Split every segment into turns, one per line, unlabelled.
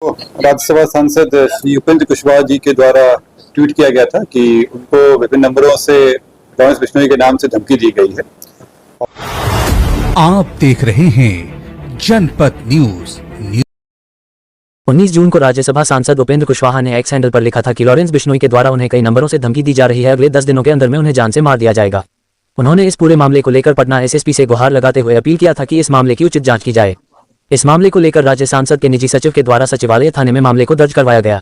राज्यसभा सांसद श्री उपेंद्र कुशवाहा जी के द्वारा ट्वीट किया गया था कि उनको विभिन्न नंबरों से लॉरेंस बिश्नोई के नाम से धमकी दी गई है।
आप देख रहे हैं जनपद न्यूज।
19 जून को राज्यसभा सांसद उपेंद्र कुशवाहा ने एक्स हैंडल पर लिखा था कि लॉरेंस बिश्नोई के द्वारा उन्हें कई नंबरों से धमकी दी जा रही है, अगले 10 दिनों के अंदर में उन्हें जान से मार दिया जाएगा। उन्होंने इस पूरे मामले को लेकर पटना एसएसपी से गुहार लगाते हुए अपील किया था कि इस मामले की उचित जांच की जाए। इस मामले को लेकर राज्य सांसद के निजी सचिव के द्वारा सचिवालय थाने में मामले को दर्ज करवाया गया,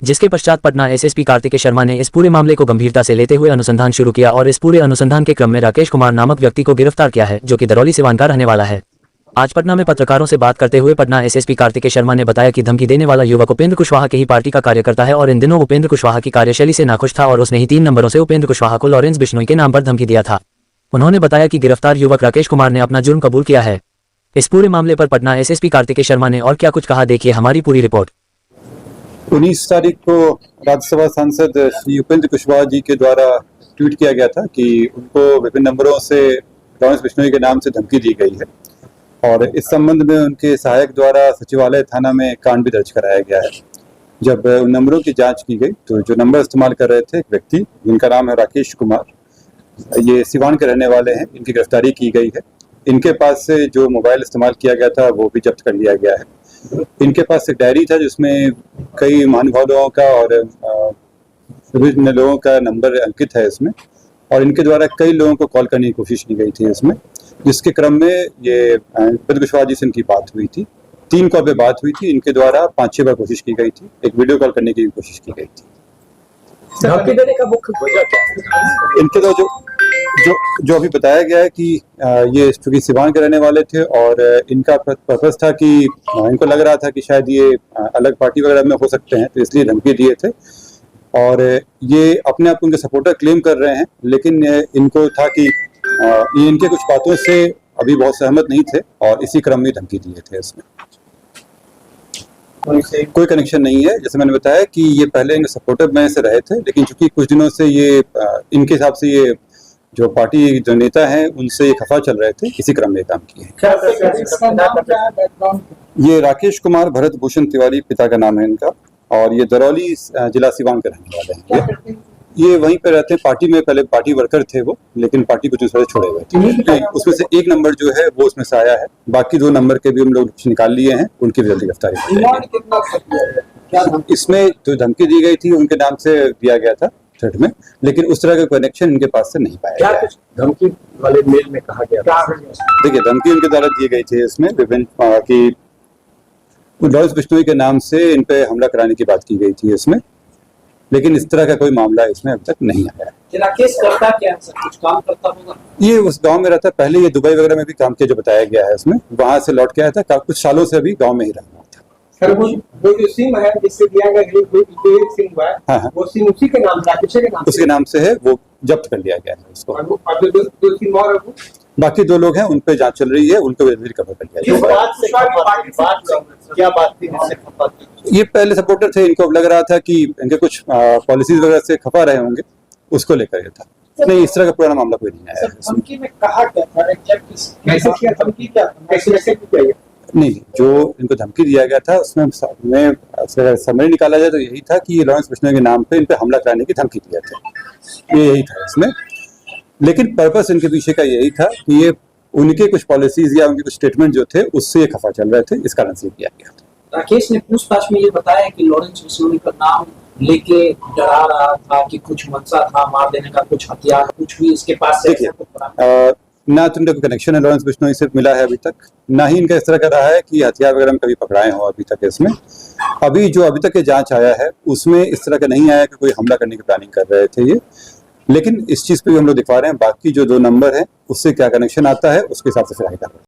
जिसके पश्चात पटना एसएसपी कार्तिकेय शर्मा ने इस पूरे मामले को गंभीरता से लेते हुए अनुसंधान शुरू किया और इस पूरे अनुसंधान के क्रम में राकेश कुमार नामक व्यक्ति को गिरफ्तार किया है, जो कि दरौली सिवान का रहने वाला है। आज पटना में पत्रकारों से बात करते हुए पटना एसएसपी कार्तिकेय शर्मा ने बताया कि धमकी देने वाला युवक उपेंद्र कुशवाहा के ही पार्टी का कार्यकर्ता है और इन दिनों उपेंद्र कुशवाहा की कार्यशैली से नाखुश था और उसने ही 3 नंबरों से उपेंद्र कुशवाहा को लॉरेंस बिश्नोई के नाम पर धमकी दिया था। उन्होंने बताया कि गिरफ्तार युवक राकेश कुमार ने अपना जुर्म कबूल किया है। इस पूरे मामले पर पटना एसएसपी कार्तिकेय शर्मा ने और क्या कुछ कहा, देखिए हमारी पूरी रिपोर्ट।
19 तारीख को राज्यसभा सांसद श्री उपेंद्र कुशवाहा जी के द्वारा ट्वीट किया गया था कि उनको विभिन्न नंबरों से लॉरेंस बिश्नोई के नाम से धमकी दी गई है और इस संबंध में उनके सहायक द्वारा सचिवालय थाना में कांड भी दर्ज कराया गया है। जब उन नंबरों की जांच की गई तो जो नंबर इस्तेमाल कर रहे थे एक व्यक्ति जिनका नाम है राकेश कुमार, ये सिवान के रहने वाले हैं, इनकी गिरफ्तारी की गई है। इनके पास से जो मोबाइल इस्तेमाल किया गया था वो भी जब्त कर लिया गया है। इनके पास एक डायरी था जिसमें कई महानुभावों का और विभिन्न लोगों का नंबर अंकित है इसमें, और इनके द्वारा कई लोगों को कॉल करने की कोशिश की गई थी इसमें, जिसके क्रम में ये उपेंद्र कुशवाहा जी से इनकी बात हुई थी। 3 कॉल पे बात हुई थी। इनके द्वारा 5-6 बार कोशिश की गई थी, एक वीडियो कॉल करने की भी कोशिश की गई थी।
धमकी देने का मुख्य वजह क्या है?
इनके द्वारा जो अभी बताया गया है कि ये चूंकि सिवान के रहने वाले थे और इनका पर्पस था कि इनको लग रहा था कि शायद ये अलग पार्टी वगैरह में हो सकते हैं, तो इसलिए धमकी दिए थे। और ये अपने आप उनके सपोर्टर क्लेम कर रहे हैं, लेकिन इनको था कि ये इनके कुछ बातों से अभी बहुत सहमत नहीं थे और इसी क्रम में धमकी दिए थे। इसमें कोई कनेक्शन नहीं है। जैसे मैंने बताया कि ये पहले इनके सपोर्टर में से रहे थे, लेकिन चूंकि कुछ दिनों से ये इनके हिसाब से ये जो पार्टी जो नेता हैं उनसे ये खफा चल रहे थे, इसी क्रम में काम किए हैं। ये राकेश कुमार भरत भूषण तिवारी पिता का नाम है इनका, और ये दरौली जिला सिवान के रहने वाले हैं। ये वहीं पे रहते हैं, पार्टी में पहले पार्टी वर्कर थे वो, लेकिन पार्टी कुछ दूसरे छोड़े हुए थे। उसमें से एक नंबर जो है वो उसमें से आया है, बाकी 2 नंबर के भी हम लोग निकाल लिए हैं, उनकी भी जल्दी गिरफ्तारी हो। इसमें जो धमकी दी गई थी उनके नाम से दिया गया था थ्रेट में, लेकिन उस तरह का कनेक्शन इनके पास से नहीं पाया गया।
धमकी वाले मेल में कहा गया?
देखिए, धमकी उनके द्वारा दी गई थी इसमें विभिन्न की लॉरेंस बिश्नोई के नाम से इन पे हमला कराने की बात की गई थी इसमें, लेकिन इस तरह का कोई मामला इसमें अब तक नहीं आया है।
राकेश करता क्या है? कुछ काम करता होगा?
ये उस गांव में रहता है, पहले ये दुबई वगैरह में भी काम किया जो बताया गया है इसमें, वहां से लौट के आया था, कुछ सालों से अभी गांव में ही रहा था।
सर वो जो सिम है जिससे दिया गया एक सिम हुआ है,
हाँ,
वो सिम उसी के नाम, राकेश के नाम,
उसके नाम से है, वो जब्त कर लिया गया है उसको।
और दो सिम और है,
बाकी 2 लोग हैं, उन पे जांच चल रही है, उनको जल्दी रिकवर कर लिया जाएगा।
क्या बात थी जिससे खफा थी?
ये पहले सपोर्टर थे, इनको लग रहा था कि इनके कुछ पॉलिसीज वगैरह से खफा रहे होंगे, उसको लेकर ये था। नहीं, इस तरह का पुराना मामला कोई नहीं आया है।
धमकी में कहा क्या था? कैसे किया धमकी? क्या कैसे किया? नहीं,
जो इनको धमकी दिया गया था उसमें समरी निकाला जाए तो यही था कि लॉरेंस बिश्नोई के नाम पे इन पे हमला कराने की धमकी दिया था, ये यही था इसमें। लेकिन पर्पस इनके पीछे का यही था कि ये उनके कुछ पॉलिसीज या उनके कुछ स्टेटमेंट जो थे उससे ये खफा चल रहे थे, इस कारण से किया गया था।
राकेश ने पूछताछ में ये बताया कि लॉरेंस बिश्नोई का नाम लेके डरा रहा था कि कुछ मंशा था मार देने का, कुछ हथियार कुछ भी इसके पास से।
देखिए, ना तो इनका कोई कनेक्शन है लॉरेंस बिश्नोई से मिला है अभी तक, ना ही इनका इस तरह का रहा है कि हथियार वगैरह में कभी पकड़ाए हो अभी तक। इसमें अभी जो अभी तक के जांच आया है उसमें इस तरह का नहीं आया कि कोई हमला करने की प्लानिंग कर रहे थे ये, लेकिन इस चीज पे भी हम लोग दिखा रहे हैं बाकी जो 2 नंबर हैं उससे क्या कनेक्शन आता है उसके हिसाब से फिर आगे कर रहे हैं।